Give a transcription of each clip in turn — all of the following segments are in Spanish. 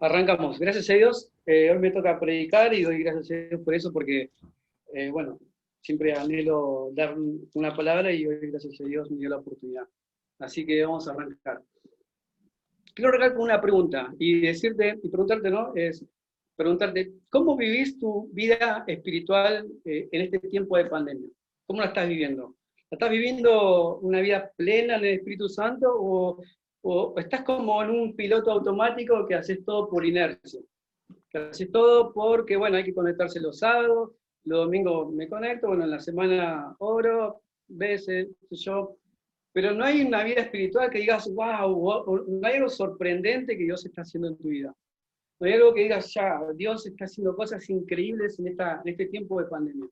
Arrancamos. Gracias a Dios. Hoy me toca predicar y doy gracias a Dios por eso, porque, bueno, siempre anhelo dar una palabra y hoy, gracias a Dios, me dio la oportunidad. Así que vamos a arrancar. Quiero arrancar con una pregunta y decirte, y preguntarte, ¿no? Es preguntarte, ¿cómo vivís tu vida espiritual en este tiempo de pandemia? ¿Cómo la estás viviendo? ¿La estás viviendo una vida plena en el Espíritu Santo o estás como en un piloto automático que haces todo por inercia? Que haces todo porque, bueno, hay que conectarse los sábados, los domingos me conecto, bueno, en la semana oro, veces, yo, pero no hay una vida espiritual que digas, wow, no hay algo sorprendente que Dios está haciendo en tu vida. No hay algo que digas, ya, Dios está haciendo cosas increíbles en este tiempo de pandemia.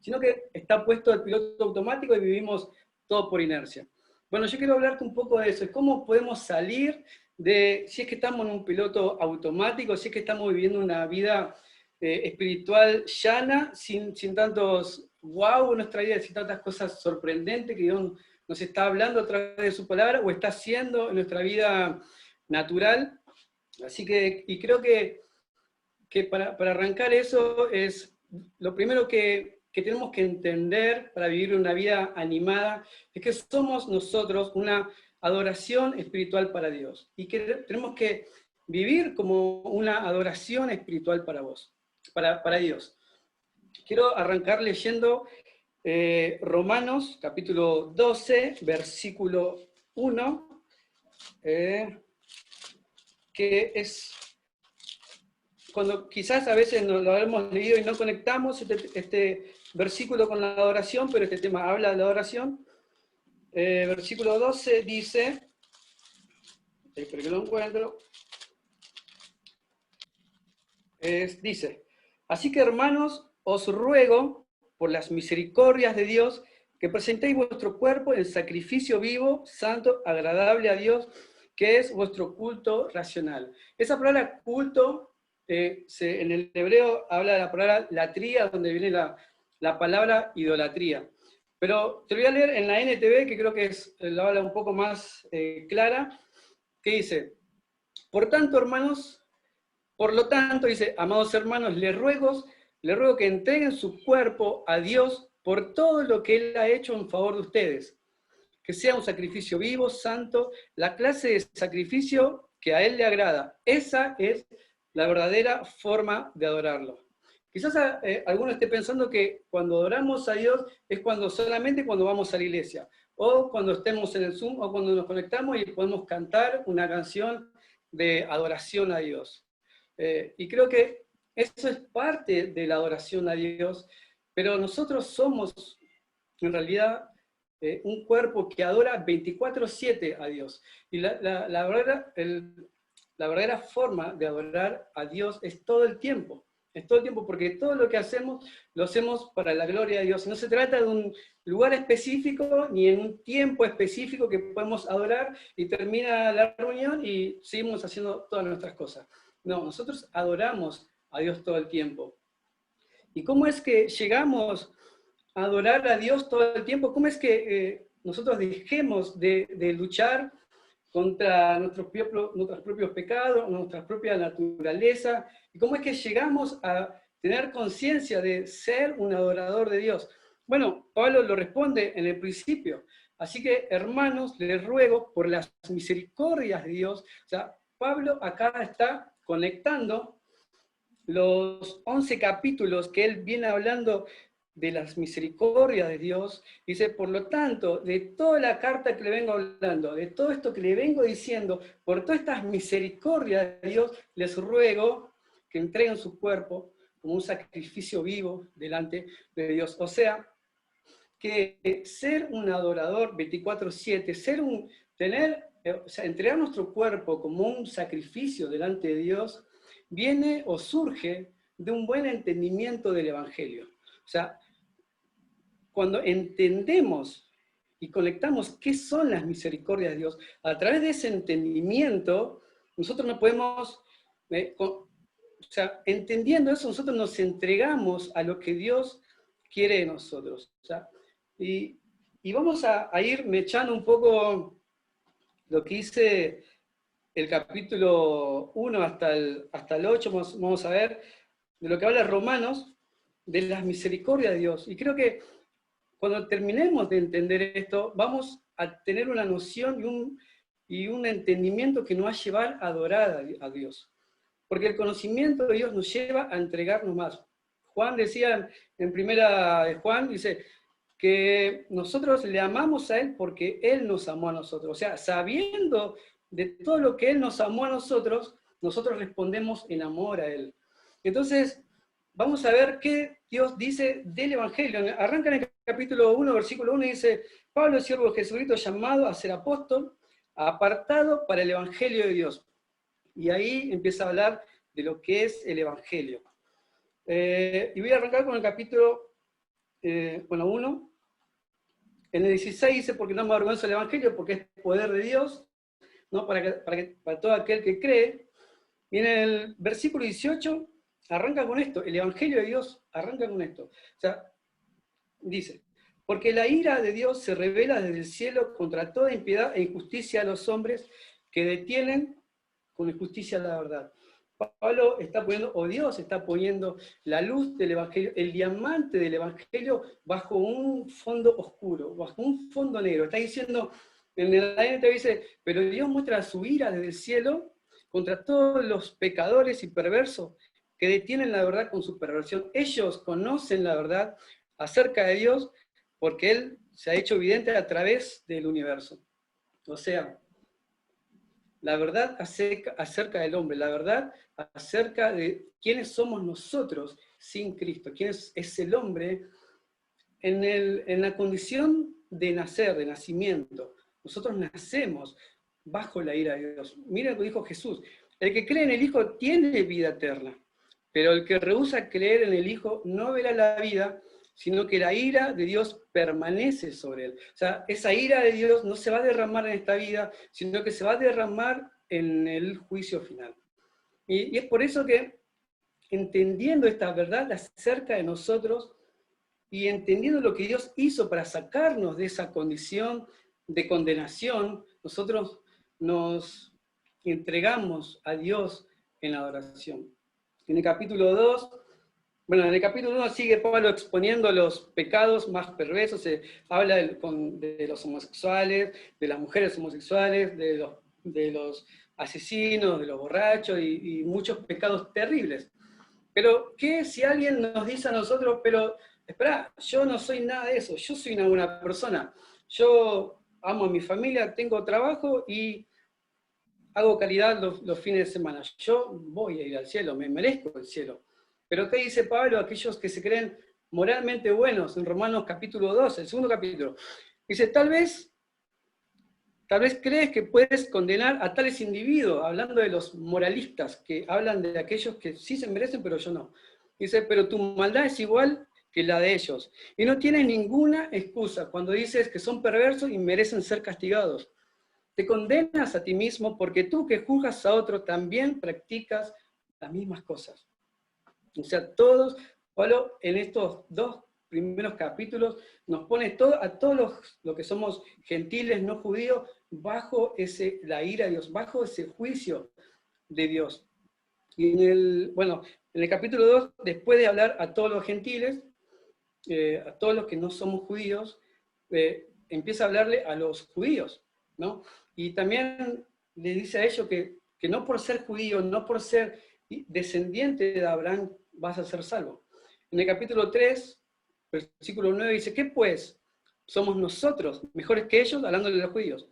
Sino que está puesto el piloto automático y vivimos todo por inercia. Bueno, yo quiero hablarte un poco de eso, es cómo podemos salir de, si es que estamos en un piloto automático, si es que estamos viviendo una vida espiritual llana, sin tantos wow en nuestra vida, sin tantas cosas sorprendentes que Dios nos está hablando a través de su palabra, o está haciendo en nuestra vida natural. Así que, y creo que para arrancar eso es lo primero que tenemos que entender para vivir una vida animada, es que somos nosotros una adoración espiritual para Dios, y que tenemos que vivir como una adoración espiritual para vos, para Dios. Quiero arrancar leyendo Romanos, capítulo 12, versículo 1, que es cuando quizás a veces no lo hemos leído y no conectamos este versículo con la adoración, pero este tema habla de la adoración. Versículo 12 dice, espero que lo encuentro, dice, así que hermanos, os ruego por las misericordias de Dios que presentéis vuestro cuerpo en sacrificio vivo, santo, agradable a Dios, que es vuestro culto racional. Esa palabra culto, en el hebreo habla de la palabra latría, donde viene la palabra idolatría. Pero te voy a leer en la NTV, que creo que la habla un poco más clara, que dice, por tanto, hermanos, por lo tanto, dice, amados hermanos, les ruego que entreguen su cuerpo a Dios por todo lo que Él ha hecho en favor de ustedes. Que sea un sacrificio vivo, santo, la clase de sacrificio que a Él le agrada. Esa es la verdadera forma de adorarlo. Quizás alguno esté pensando que cuando adoramos a Dios es solamente cuando vamos a la iglesia, o cuando estemos en el Zoom, o cuando nos conectamos y podemos cantar una canción de adoración a Dios. Y creo que eso es parte de la adoración a Dios, pero nosotros somos, en realidad, un cuerpo que adora 24/7 a Dios. Y la verdadera forma de adorar a Dios es todo el tiempo. Es todo el tiempo, porque todo lo que hacemos, lo hacemos para la gloria de Dios. Y no se trata de un lugar específico, ni en un tiempo específico que podemos adorar y termina la reunión y seguimos haciendo todas nuestras cosas. No, nosotros adoramos a Dios todo el tiempo. ¿Y cómo es que llegamos a adorar a Dios todo el tiempo? ¿Cómo es que nosotros dejemos de luchar contra nuestros propios pecados, nuestra propia naturaleza? ¿Y cómo es que llegamos a tener conciencia de ser un adorador de Dios? Bueno, Pablo lo responde en el principio. Así que, hermanos, les ruego por las misericordias de Dios. O sea, Pablo acá está conectando los 11 capítulos que él viene hablando de las misericordias de Dios. Dice, por lo tanto, de toda la carta que le vengo hablando, de todo esto que le vengo diciendo, por todas estas misericordias de Dios, les ruego que entreguen su cuerpo como un sacrificio vivo delante de Dios. O sea, que ser un adorador 24/7, o sea, entregar nuestro cuerpo como un sacrificio delante de Dios, viene o surge de un buen entendimiento del Evangelio. O sea, cuando entendemos y conectamos qué son las misericordias de Dios, a través de ese entendimiento, nosotros no podemos, o sea, entendiendo eso, nosotros nos entregamos a lo que Dios quiere de nosotros. O sea, y vamos a ir mechando un poco lo que dice el capítulo 1 hasta el 8, vamos a ver de lo que habla Romanos, de las misericordias de Dios. Y creo que cuando terminemos de entender esto, vamos a tener una noción y un entendimiento que nos va a llevar a adorar a Dios. Porque el conocimiento de Dios nos lleva a entregarnos más. Juan decía en primera de Juan, dice que nosotros le amamos a Él porque Él nos amó a nosotros. O sea, sabiendo de todo lo que Él nos amó a nosotros, nosotros respondemos en amor a Él. Entonces, vamos a ver qué Dios dice del Evangelio. Arranca en el capítulo 1, versículo 1, y dice: Pablo, siervo de Jesucristo, llamado a ser apóstol, apartado para el Evangelio de Dios. Y ahí empieza a hablar de lo que es el Evangelio. Y voy a arrancar con el capítulo 1. En el 16 dice: porque no me avergüenzo del Evangelio, porque es poder de Dios, ¿no? para todo aquel que cree. Y en el versículo 18 arranca con esto, el Evangelio de Dios arranca con esto. O sea, dice: porque la ira de Dios se revela desde el cielo contra toda impiedad e injusticia a los hombres que detienen con injusticia la verdad. Pablo está poniendo, o Dios está poniendo la luz del Evangelio, el diamante del Evangelio, bajo un fondo oscuro, bajo un fondo negro. Está diciendo, en el ADN dice: pero Dios muestra su ira desde el cielo contra todos los pecadores y perversos que detienen la verdad con su perversión. Ellos conocen la verdad acerca de Dios porque Él se ha hecho evidente a través del universo. O sea, la verdad acerca del hombre, la verdad acerca de quiénes somos nosotros sin Cristo, quién es el hombre en la condición de nacer, de nacimiento. Nosotros nacemos bajo la ira de Dios. Mira lo que dijo Jesús: el que cree en el Hijo tiene vida eterna, pero el que rehúsa creer en el Hijo no verá la vida, sino que la ira de Dios permanece sobre él. O sea, esa ira de Dios no se va a derramar en esta vida, sino que se va a derramar en el juicio final. Y es por eso que, entendiendo esta verdad acerca de nosotros, y entendiendo lo que Dios hizo para sacarnos de esa condición de condenación, nosotros nos entregamos a Dios en la adoración. En el capítulo 2, bueno, en el capítulo 1 sigue Pablo exponiendo los pecados más perversos, se habla de los homosexuales, de las mujeres homosexuales, de los asesinos, de los borrachos y muchos pecados terribles. Pero, ¿qué si alguien nos dice a nosotros: pero, espera, yo no soy nada de eso, yo soy una buena persona, yo amo a mi familia, tengo trabajo y hago caridad los fines de semana, yo voy a ir al cielo, me merezco el cielo? Pero ¿qué dice Pablo a aquellos que se creen moralmente buenos? En Romanos capítulo 12, el segundo capítulo, dice: tal vez crees que puedes condenar a tales individuos, hablando de los moralistas, que hablan de aquellos que sí se merecen, pero yo no. Dice: pero tu maldad es igual que la de ellos, y no tienes ninguna excusa cuando dices que son perversos y merecen ser castigados. Te condenas a ti mismo porque tú, que juzgas a otro, también practicas las mismas cosas. O sea, todos, Pablo en estos dos primeros capítulos nos pone a todos los que somos gentiles, no judíos, bajo la ira de Dios, bajo ese juicio de Dios. Y en el capítulo 2, después de hablar a todos los gentiles, a todos los que no somos judíos, empieza a hablarle a los judíos, ¿no? Y también le dice a ellos que no por ser judío, no por ser descendiente de Abraham, vas a ser salvo. En el capítulo 3, versículo 9, dice: ¿qué pues? ¿Somos nosotros mejores que ellos? Hablándole a los judíos.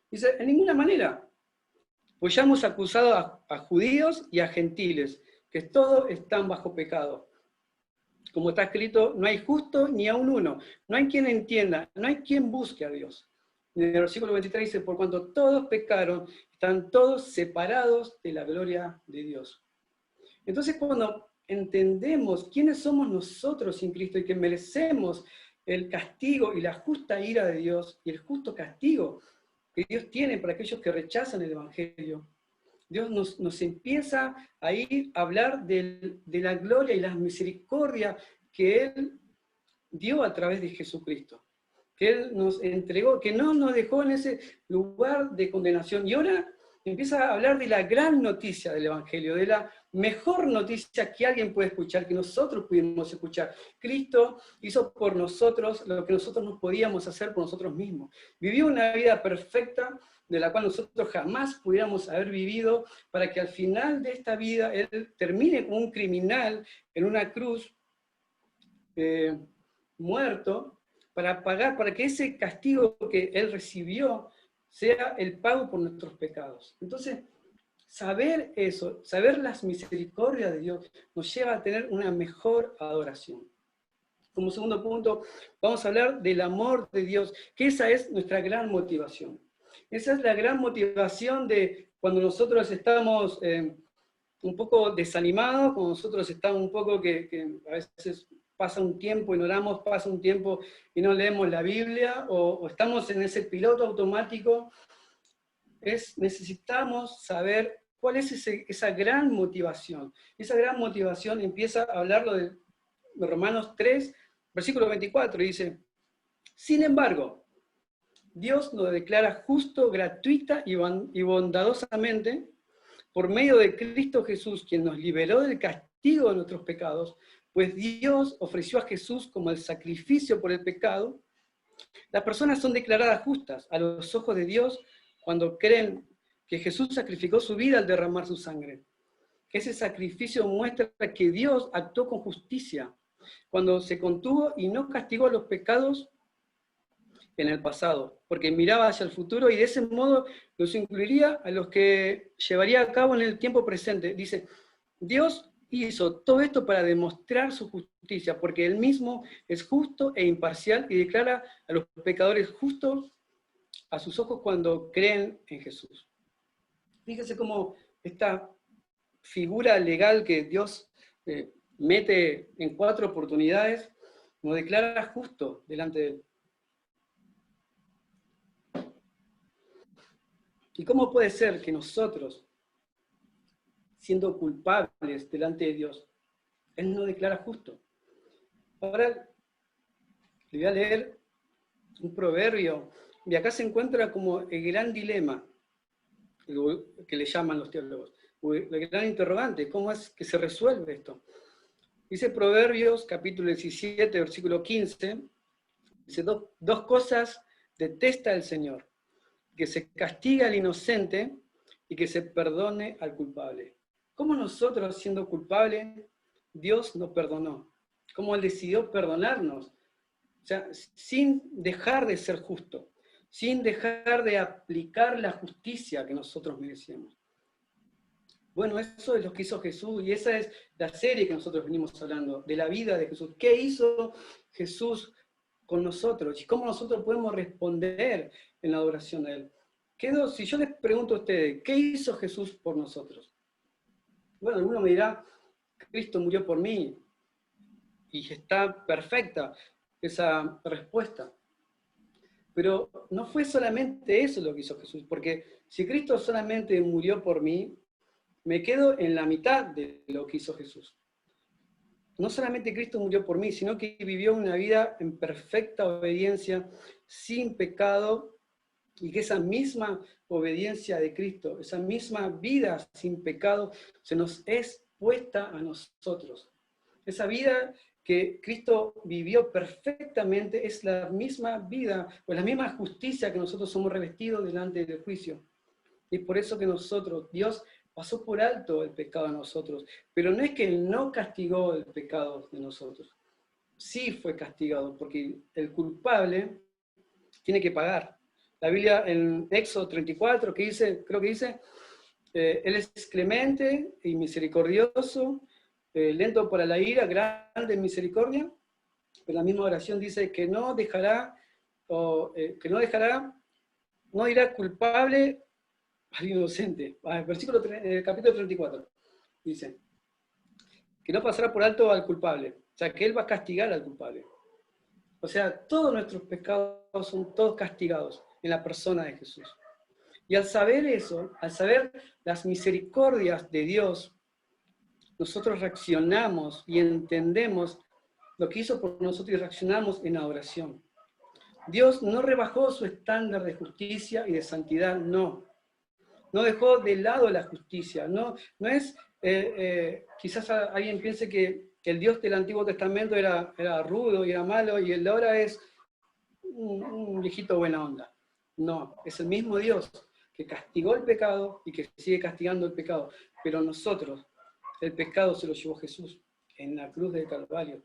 Dice: en ninguna manera, pues ya hemos acusado a judíos y a gentiles, que todos están bajo pecado. Como está escrito: no hay justo ni aun uno, no hay quien entienda, no hay quien busque a Dios. En el versículo 23 dice: por cuanto todos pecaron, están todos separados de la gloria de Dios. Entonces, cuando entendemos quiénes somos nosotros sin Cristo y que merecemos el castigo y la justa ira de Dios y el justo castigo que Dios tiene para aquellos que rechazan el Evangelio, Dios nos empieza a ir a hablar de la gloria y la misericordia que Él dio a través de Jesucristo, que Él nos entregó, que no nos dejó en ese lugar de condenación. Y ahora empieza a hablar de la gran noticia del Evangelio, de la mejor noticia que alguien puede escuchar, que nosotros pudimos escuchar. Cristo hizo por nosotros lo que nosotros no podíamos hacer por nosotros mismos. Vivió una vida perfecta de la cual nosotros jamás pudiéramos haber vivido, para que al final de esta vida Él termine como un criminal en una cruz, muerto, para pagar, para que ese castigo que Él recibió sea el pago por nuestros pecados. Entonces, saber eso, saber las misericordias de Dios, nos lleva a tener una mejor adoración. Como segundo punto, vamos a hablar del amor de Dios, que esa es nuestra gran motivación. Esa es la gran motivación de cuando nosotros estamos un poco desanimados, cuando nosotros estamos un poco que a veces pasa un tiempo y no oramos, pasa un tiempo y no leemos la Biblia, o estamos en ese piloto automático. Necesitamos saber cuál es esa gran motivación. Esa gran motivación empieza a hablarlo de Romanos 3, versículo 24, y dice: sin embargo, Dios nos declara justo, gratuita y bondadosamente, por medio de Cristo Jesús, quien nos liberó del castigo de nuestros pecados, pues Dios ofreció a Jesús como el sacrificio por el pecado. Las personas son declaradas justas a los ojos de Dios cuando creen que Jesús sacrificó su vida al derramar su sangre. Ese sacrificio muestra que Dios actuó con justicia cuando se contuvo y no castigó los pecados en el pasado, porque miraba hacia el futuro y de ese modo los incluiría a los que llevaría a cabo en el tiempo presente. Dice, Dios hizo todo esto para demostrar su justicia, porque Él mismo es justo e imparcial y declara a los pecadores justos a sus ojos cuando creen en Jesús. Fíjese cómo esta figura legal que Dios mete en 4 oportunidades nos declara justo delante de Él. ¿Y cómo puede ser que nosotros, siendo culpables delante de Dios, Él nos declara justo? Ahora le voy a leer un proverbio, y acá se encuentra como el gran dilema que le llaman los teólogos, el gran interrogante: ¿cómo es que se resuelve esto? Dice Proverbios, capítulo 17, versículo 15, dice: dos cosas detesta el Señor, que se castiga al inocente y que se perdone al culpable. ¿Cómo nosotros, siendo culpables, Dios nos perdonó? ¿Cómo Él decidió perdonarnos? O sea, sin dejar de ser justo, sin dejar de aplicar la justicia que nosotros merecíamos. Bueno, eso es lo que hizo Jesús, y esa es la serie que nosotros venimos hablando, de la vida de Jesús. ¿Qué hizo Jesús con nosotros? ¿Y cómo nosotros podemos responder en la adoración a Él? Si yo les pregunto a ustedes, ¿qué hizo Jesús por nosotros? Bueno, alguno me dirá, Cristo murió por mí, y está perfecta esa respuesta. Pero no fue solamente eso lo que hizo Jesús, porque si Cristo solamente murió por mí, me quedo en la mitad de lo que hizo Jesús. No solamente Cristo murió por mí, sino que vivió una vida en perfecta obediencia, sin pecado, y que esa misma obediencia de Cristo, esa misma vida sin pecado, se nos es puesta a nosotros. Esa vida que Cristo vivió perfectamente es la misma vida, o la misma justicia que nosotros somos revestidos delante del juicio. Y por eso que nosotros, Dios pasó por alto el pecado de nosotros, pero no es que Él no castigó el pecado de nosotros. Sí fue castigado, porque el culpable tiene que pagar. La Biblia en Éxodo 34, creo que dice, Él es clemente y misericordioso, lento para la ira, grande en misericordia, pero la misma oración dice que no dirá culpable al inocente. Capítulo 34, dice, que no pasará por alto al culpable, o sea, que Él va a castigar al culpable. O sea, todos nuestros pecados son todos castigados en la persona de Jesús. Y al saber eso, al saber las misericordias de Dios, nosotros reaccionamos y entendemos lo que hizo por nosotros y reaccionamos en adoración. Dios no rebajó su estándar de justicia y de santidad, no. no dejó de lado la justicia. No, no es, quizás alguien piense que el Dios del Antiguo Testamento era rudo y era malo, y el de ahora es un viejito buena onda. No, es el mismo Dios que castigó el pecado y que sigue castigando el pecado. Pero nosotros, el pecado se lo llevó Jesús en la cruz del Calvario.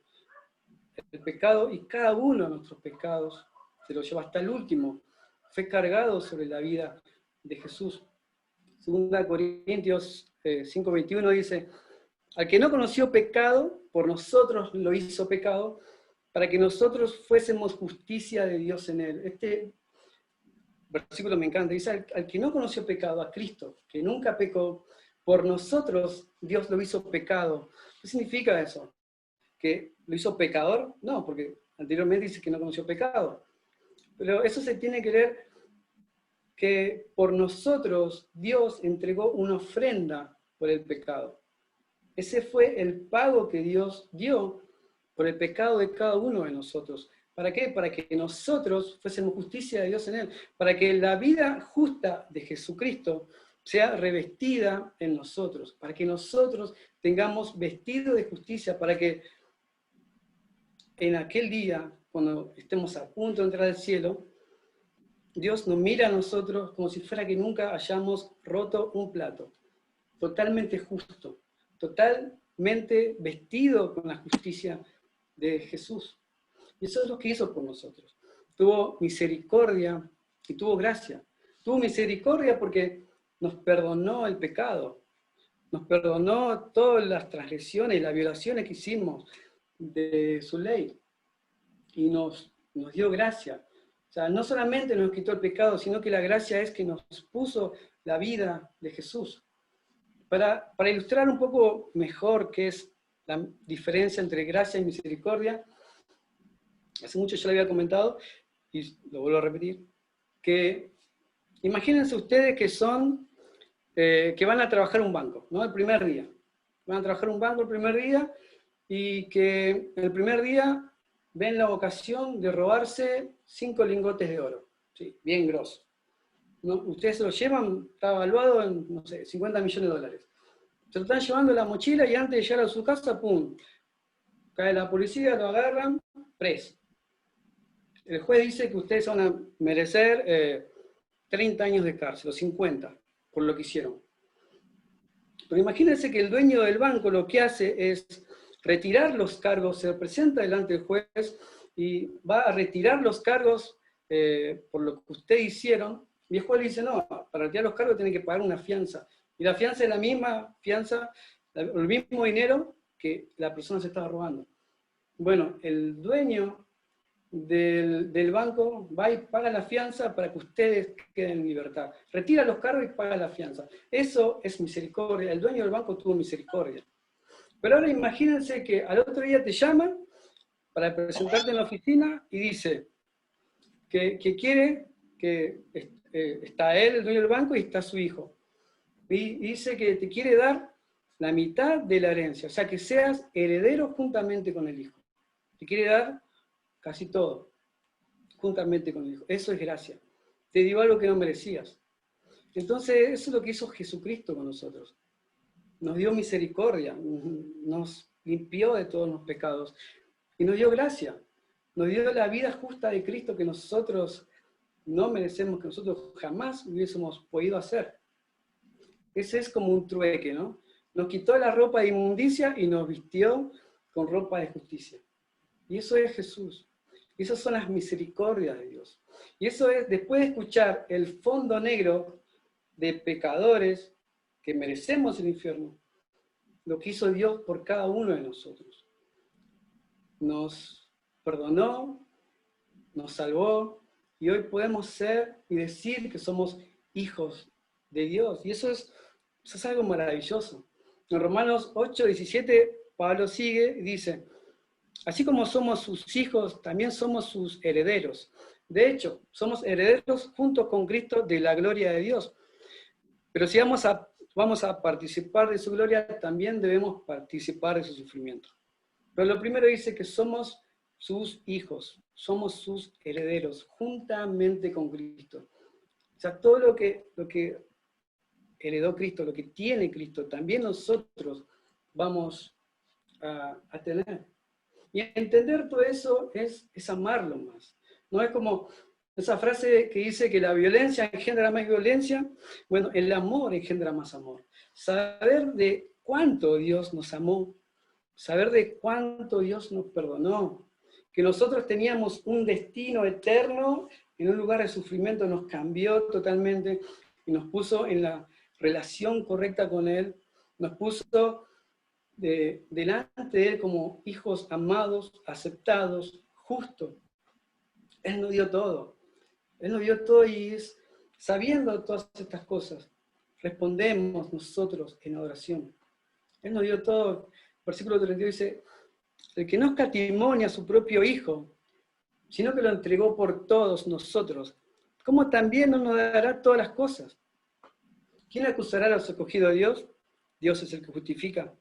El pecado y cada uno de nuestros pecados se lo llevó hasta el último. Fue cargado sobre la vida de Jesús. 2 Corintios 5:21 dice, al que no conoció pecado, por nosotros lo hizo pecado, para que nosotros fuésemos justicia de Dios en él. Este versículo me encanta. Dice, al que no conoció pecado, a Cristo, que nunca pecó, por nosotros Dios lo hizo pecado. ¿Qué significa eso? ¿Que lo hizo pecador? No, porque anteriormente dice que no conoció pecado. Pero eso se tiene que leer que por nosotros Dios entregó una ofrenda por el pecado. Ese fue el pago que Dios dio por el pecado de cada uno de nosotros. ¿Para qué? Para que nosotros fuésemos justicia de Dios en él. Para que la vida justa de Jesucristo sea revestida en nosotros. Para que nosotros tengamos vestido de justicia. Para que en aquel día, cuando estemos a punto de entrar al cielo, Dios nos mira a nosotros como si fuera que nunca hayamos roto un plato. Totalmente justo. Totalmente vestido con la justicia de Jesús. Y eso es lo que hizo por nosotros. Tuvo misericordia y tuvo gracia. Tuvo misericordia porque nos perdonó el pecado. Nos perdonó todas las transgresiones y las violaciones que hicimos de su ley. Y nos dio gracia. O sea, no solamente nos quitó el pecado, sino que la gracia es que nos puso la vida de Jesús. Para ilustrar un poco mejor qué es la diferencia entre gracia y misericordia, hace mucho ya lo había comentado, y lo vuelvo a repetir, que imagínense ustedes que que van a trabajar un banco, ¿no? El primer día. Van a trabajar un banco el primer día, y que el primer día ven la ocasión de robarse 5 lingotes de oro, ¿sí? Bien grosso. ¿No? Ustedes se lo llevan, está evaluado en, no sé, 50 millones de dólares. Se lo están llevando en la mochila y antes de llegar a su casa, ¡pum! Cae la policía, lo agarran, preso. El juez dice que ustedes van a merecer 30 años de cárcel, o 50, por lo que hicieron. Pero imagínense que el dueño del banco lo que hace es retirar los cargos, se presenta delante del juez y va a retirar los cargos por lo que ustedes hicieron. Y el juez le dice, no, para retirar los cargos tienen que pagar una fianza. Y la fianza es la misma fianza, el mismo dinero que la persona se estaba robando. Bueno, el dueño del banco va y paga la fianza para que ustedes queden en libertad. Retira los cargos y paga la fianza. Eso es misericordia. El dueño del banco tuvo misericordia. Pero ahora imagínense que al otro día te llaman para presentarte en la oficina y dice que quiere, que está él, el dueño del banco, y está su hijo. Y dice que te quiere dar la mitad de la herencia, o sea, que seas heredero juntamente con el hijo. Te quiere dar casi todo, juntamente con el hijo. Eso es gracia. Te dio algo que no merecías. Entonces, eso es lo que hizo Jesucristo con nosotros. Nos dio misericordia, nos limpió de todos los pecados y nos dio gracia. Nos dio la vida justa de Cristo que nosotros no merecemos, que nosotros jamás hubiésemos podido hacer. Ese es como un trueque, ¿no? Nos quitó la ropa de inmundicia y nos vistió con ropa de justicia. Y eso es Jesús. Y esas son las misericordias de Dios. Y eso es, después de escuchar el fondo negro de pecadores que merecemos el infierno, lo que hizo Dios por cada uno de nosotros. Nos perdonó, nos salvó, y hoy podemos ser y decir que somos hijos de Dios. Y eso es algo maravilloso. En Romanos 8:17, Pablo sigue y dice, así como somos sus hijos, también somos sus herederos. De hecho, somos herederos junto con Cristo de la gloria de Dios. Pero si vamos a participar de su gloria, también debemos participar de su sufrimiento. Pero lo primero dice que somos sus hijos, somos sus herederos, juntamente con Cristo. O sea, todo lo que heredó Cristo, lo que tiene Cristo, también nosotros vamos a tener. Y entender todo eso es amarlo más. No es como esa frase que dice que la violencia engendra más violencia. Bueno, el amor engendra más amor. Saber de cuánto Dios nos amó, saber de cuánto Dios nos perdonó, que nosotros teníamos un destino eterno en un lugar de sufrimiento, nos cambió totalmente y nos puso en la relación correcta con Él, nos puso delante de Él como hijos amados, aceptados, justos. Él nos dio todo. Él nos dio todo y sabiendo todas estas cosas, respondemos nosotros en oración. Él nos dio todo. Versículo 32 dice, el que no escatimó ni a su propio Hijo, sino que lo entregó por todos nosotros, ¿cómo también no nos dará todas las cosas? ¿Quién acusará a los escogidos de Dios? Dios es el que justifica.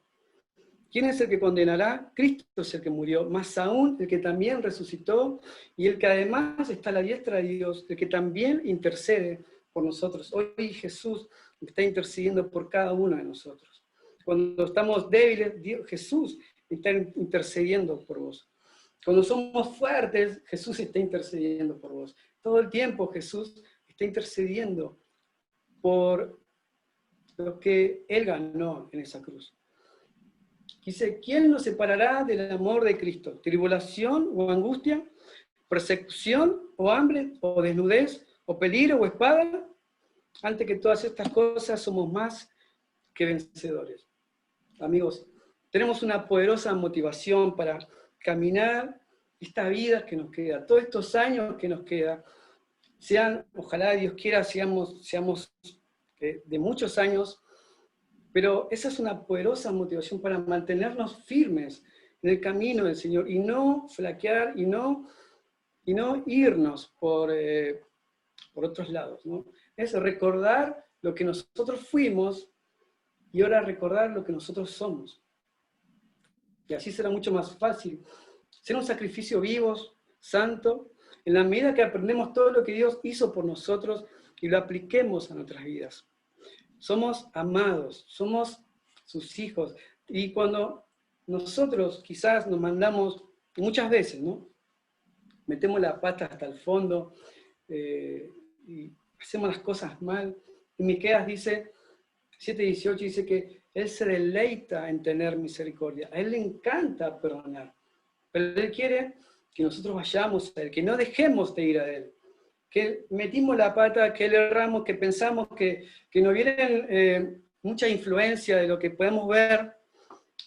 ¿Quién es el que condenará? Cristo es el que murió, más aún el que también resucitó y el que además está a la diestra de Dios, el que también intercede por nosotros. Hoy Jesús está intercediendo por cada uno de nosotros. Cuando estamos débiles, Jesús está intercediendo por vos. Cuando somos fuertes, Jesús está intercediendo por vos. Todo el tiempo Jesús está intercediendo por lo que Él ganó en esa cruz. Dice, ¿quién nos separará del amor de Cristo? ¿Tribulación o angustia? ¿Persecución o hambre? ¿O desnudez? ¿O peligro o espada? Antes que todas estas cosas somos más que vencedores. Amigos, tenemos una poderosa motivación para caminar esta vida que nos queda, todos estos años que nos queda, sean, ojalá Dios quiera, seamos de muchos años, pero esa es una poderosa motivación para mantenernos firmes en el camino del Señor y no flaquear y no irnos por otros lados, ¿no? Es recordar lo que nosotros fuimos y ahora recordar lo que nosotros somos. Y así será mucho más fácil. Ser un sacrificio vivo, santo, en la medida que aprendemos todo lo que Dios hizo por nosotros y lo apliquemos a nuestras vidas. Somos amados, somos sus hijos. Y cuando nosotros quizás nos mandamos, muchas veces, ¿no? Metemos la pata hasta el fondo y hacemos las cosas mal. Y Miqueas dice, 7:18 dice que Él se deleita en tener misericordia. A Él le encanta perdonar. Pero Él quiere que nosotros vayamos a Él, que no dejemos de ir a Él. Que metimos la pata, que le erramos, que pensamos que nos viene mucha influencia de lo que podemos ver.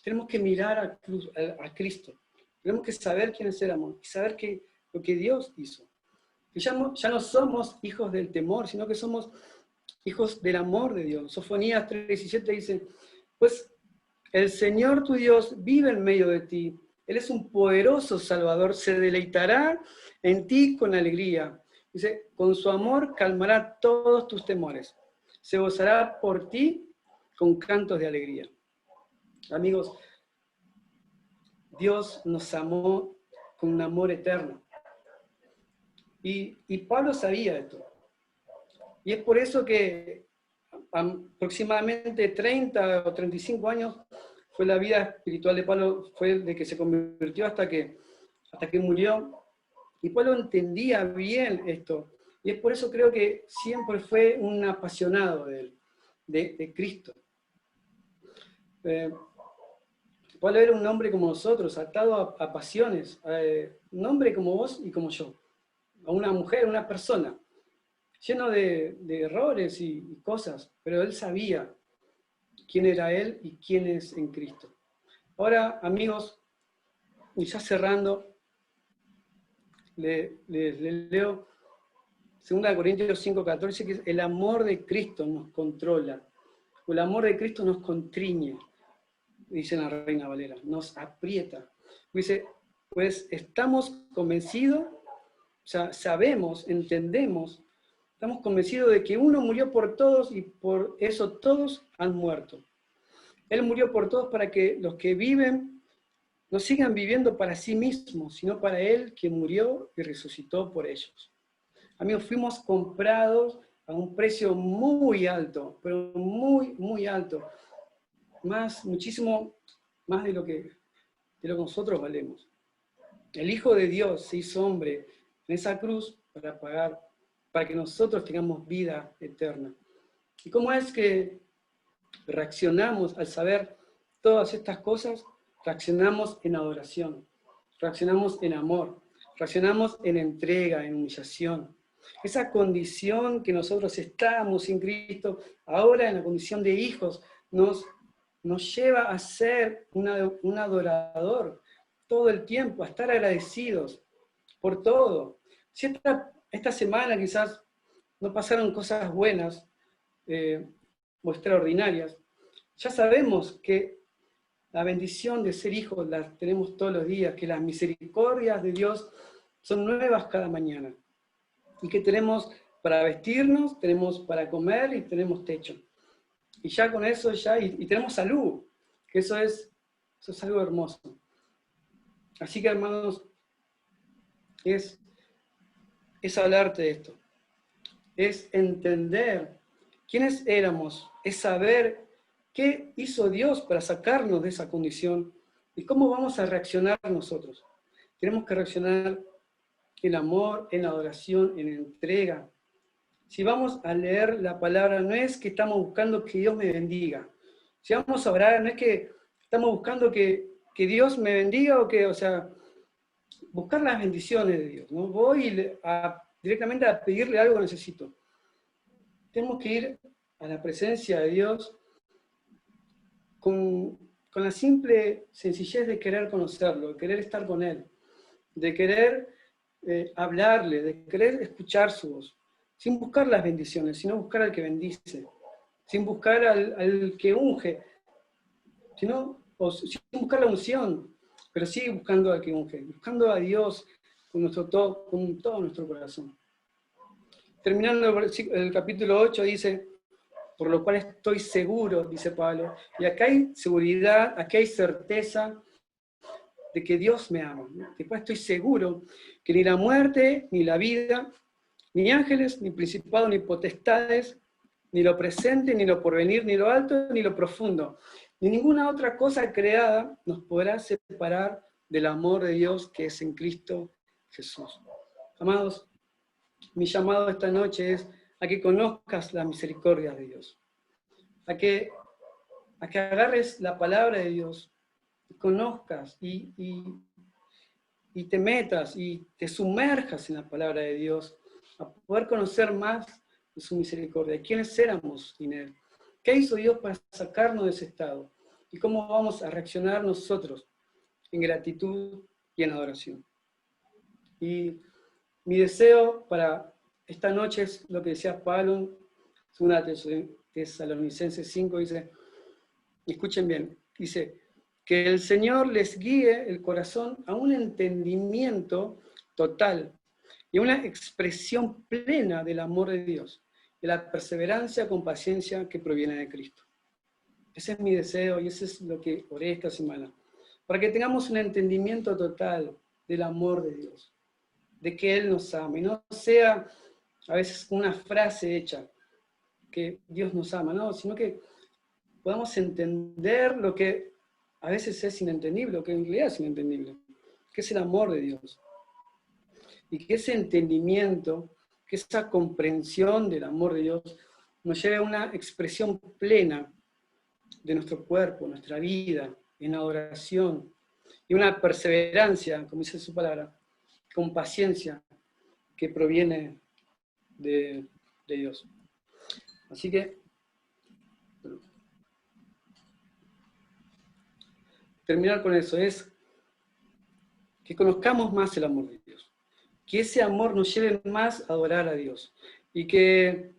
Tenemos que mirar a Cristo. Tenemos que saber quiénes éramos y saber lo que Dios hizo. Que ya no somos hijos del temor, sino que somos hijos del amor de Dios. Sofonías 3:17 dice, pues el Señor tu Dios vive en medio de ti. Él es un poderoso Salvador, se deleitará en ti con alegría. Dice, con su amor calmará todos tus temores. Se gozará por ti con cantos de alegría. Amigos, Dios nos amó con un amor eterno. Y Pablo sabía esto. Y es por eso que aproximadamente 30 o 35 años fue la vida espiritual de Pablo, fue de que se convirtió hasta que murió. Y Pablo entendía bien esto. Y es por eso creo que siempre fue un apasionado de Cristo. Pablo era un hombre como nosotros, atado a pasiones. Un hombre como vos y como yo. A una mujer, una persona. Lleno de errores y cosas. Pero él sabía quién era él y quién es en Cristo. Ahora, amigos, y ya cerrando, le leo 2 Corintios 5:14, que el amor de Cristo nos controla, o el amor de Cristo nos contriñe, dice la Reina Valera, nos aprieta. Dice, pues estamos convencidos, o sea, sabemos, entendemos, estamos convencidos de que uno murió por todos y por eso todos han muerto. Él murió por todos para que los que viven no sigan viviendo para sí mismos, sino para Él que murió y resucitó por ellos. Amigos, fuimos comprados a un precio muy alto, pero muy, muy alto. Muchísimo más de lo que nosotros valemos. El Hijo de Dios se hizo hombre en esa cruz para que nosotros tengamos vida eterna. ¿Y cómo es que reaccionamos al saber todas estas cosas? Reaccionamos en adoración, reaccionamos en amor, reaccionamos en entrega, en humillación. Esa condición que nosotros estamos sin Cristo, ahora en la condición de hijos, nos lleva a ser un adorador todo el tiempo, a estar agradecidos por todo. Si esta semana quizás no pasaron cosas buenas o extraordinarias, ya sabemos que la bendición de ser hijos la tenemos todos los días, que las misericordias de Dios son nuevas cada mañana, y que tenemos para vestirnos, tenemos para comer y tenemos techo. Y ya con eso, y tenemos salud, que eso es algo hermoso. Así que, hermanos, es hablarte de esto, es entender quiénes éramos, es saber qué hizo Dios para sacarnos de esa condición y cómo vamos a reaccionar nosotros. Tenemos que reaccionar en amor, en adoración, en entrega. Si vamos a leer la palabra, no es que estamos buscando que Dios me bendiga. Si vamos a orar, no es que estamos buscando que Dios me bendiga o sea, buscar las bendiciones de Dios. No voy directamente a pedirle algo que necesito. Tenemos que ir a la presencia de Dios con la simple sencillez de querer conocerlo, de querer estar con Él, de querer hablarle, de querer escuchar su voz, sin buscar las bendiciones, sino buscar al que bendice, sin buscar al que unge, sin buscar la unción, pero sí buscando al que unge, buscando a Dios con todo nuestro corazón. Terminando el capítulo 8 dice, por lo cual estoy seguro, dice Pablo, y acá hay seguridad, aquí hay certeza de que Dios me ama. Después estoy seguro que ni la muerte, ni la vida, ni ángeles, ni principados, ni potestades, ni lo presente, ni lo porvenir, ni lo alto, ni lo profundo, ni ninguna otra cosa creada nos podrá separar del amor de Dios que es en Cristo Jesús. Amados, mi llamado esta noche es a que conozcas la misericordia de Dios, a que agarres la palabra de Dios, conozcas y te metas y te sumerjas en la palabra de Dios, a poder conocer más de su misericordia, quiénes éramos sin Él, qué hizo Dios para sacarnos de ese estado y cómo vamos a reaccionar nosotros en gratitud y en adoración. Y mi deseo para esta noche es lo que decía Pablo, segunda Tesalonicenses 5, dice, escuchen bien, dice, que el Señor les guíe el corazón a un entendimiento total y a una expresión plena del amor de Dios, de la perseverancia con paciencia que proviene de Cristo. Ese es mi deseo y ese es lo que oré esta semana, para que tengamos un entendimiento total del amor de Dios, de que Él nos ama, y no sea a veces una frase hecha, que Dios nos ama, no, sino que podamos entender lo que a veces es inentendible, o que en realidad es inentendible, que es el amor de Dios. Y que ese entendimiento, que esa comprensión del amor de Dios, nos lleve a una expresión plena de nuestro cuerpo, nuestra vida, en adoración, y una perseverancia, como dice su palabra, con paciencia, que proviene de Dios. Así que, terminar con eso es que conozcamos más el amor de Dios, que ese amor nos lleve más a adorar a Dios, y que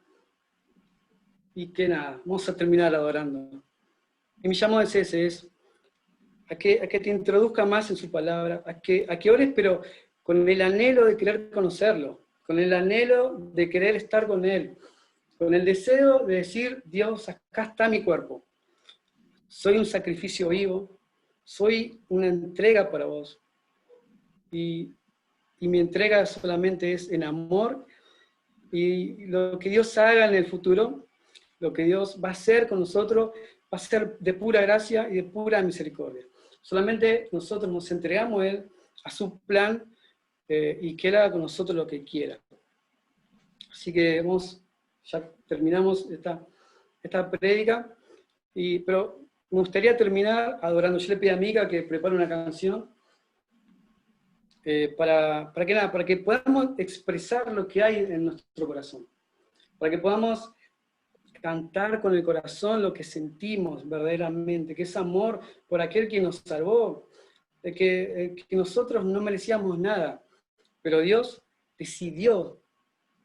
nada, vamos a terminar adorando. Y mi llamado es ese, es a que te introduzca más en su palabra, a que ores, pero con el anhelo de querer conocerlo, con el anhelo de querer estar con Él, con el deseo de decir, Dios, acá está mi cuerpo, soy un sacrificio vivo, soy una entrega para vos, y mi entrega solamente es en amor y lo que Dios haga en el futuro, lo que Dios va a hacer con nosotros, va a ser de pura gracia y de pura misericordia. Solamente nosotros nos entregamos a Él, a su plan, y que Él haga con nosotros lo que quiera. Así que ya terminamos esta prédica, pero me gustaría terminar adorando. Yo le pido a Mica que prepare una canción para que podamos expresar lo que hay en nuestro corazón, para que podamos cantar con el corazón lo que sentimos verdaderamente, que es amor por aquel que nos salvó, de que nosotros no merecíamos nada, pero Dios decidió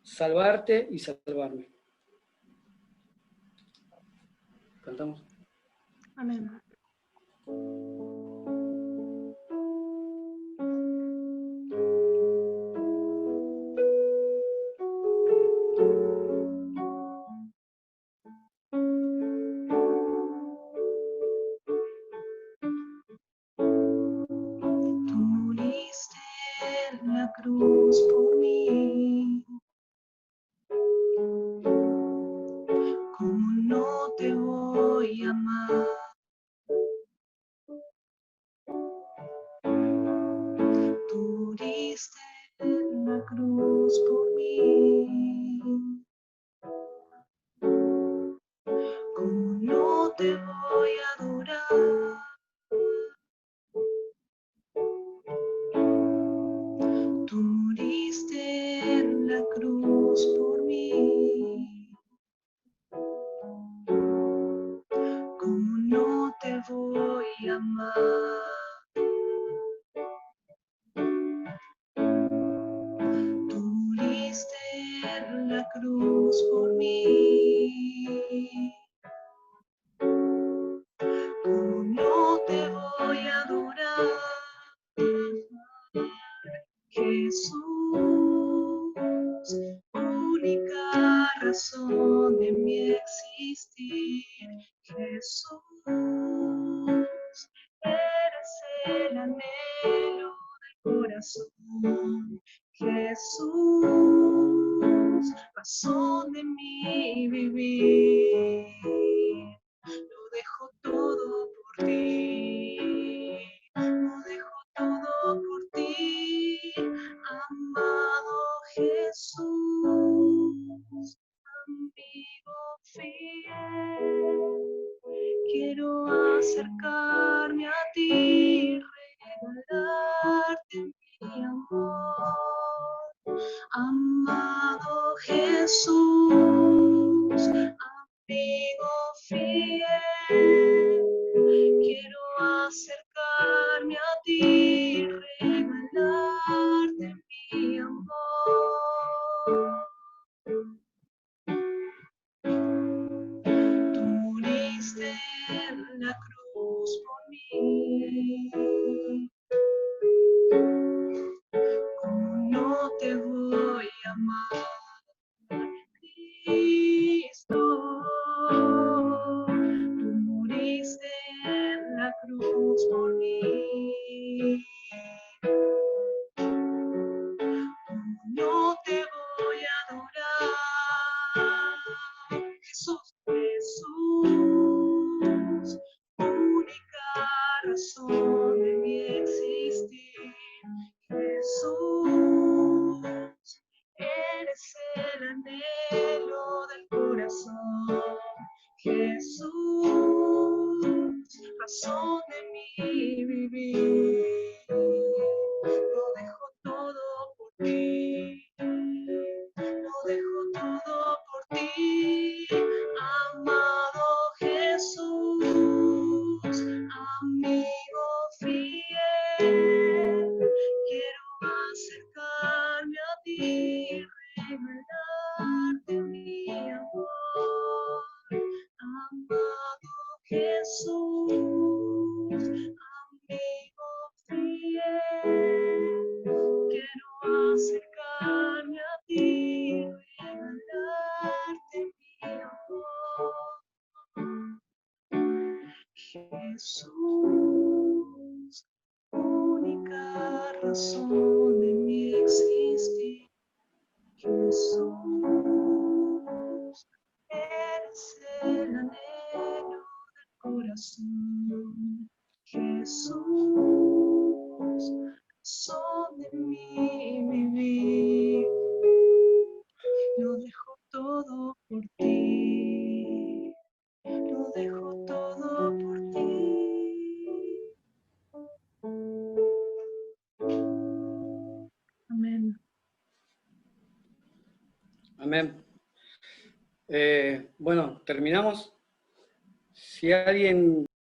salvarte y salvarme. ¿Cantamos? Amén. Tú moriste en la cruz por mí. ¿Cómo no te voy a amar? Tú moriste en la cruz por mí. ¿Cómo no te voy a adorar? Tú moriste en la cruz por mí. ¿Cómo no te voy a amar? Tú moriste en la cruz por mí. ¿Cómo no te voy a adorar? Jesús, única razón de mi existir. Jesús, eres el anhelo del corazón. Jesús, razón de mi vivir. Lo dejo todo por ti. Lo dejo todo por ti, amado Jesús, amigo fiel. Quiero acercarme a ti, regalarte mi amor, amado Jesús, amigo fiel. Quiero acercarme a ti, regalarte mi amor. Tú moriste en la cruz por mí. ¿Cómo no te voy a amar? Cristo, tú moriste en la cruz por mí. No te voy a adorar, Jesús, Jesús, única razón de mi existir. Jesús, eres el anhelo del corazón. Jesús, razón de mi vivir. Lo dejo todo por ti. Lo dejo todo por ti, amado Jesús, amigo fiel. Quiero acercarme a ti, regalarte mi amor, amado Jesús, amigo fiel. Quiero acercarme a ti, regalarte mi amor. Jesús, única razón de mi existir. Jesús, Jesús, son de mí vivir. Lo dejo todo por ti. Lo dejo todo por ti. Amén. Amén. Bueno, terminamos. Si alguien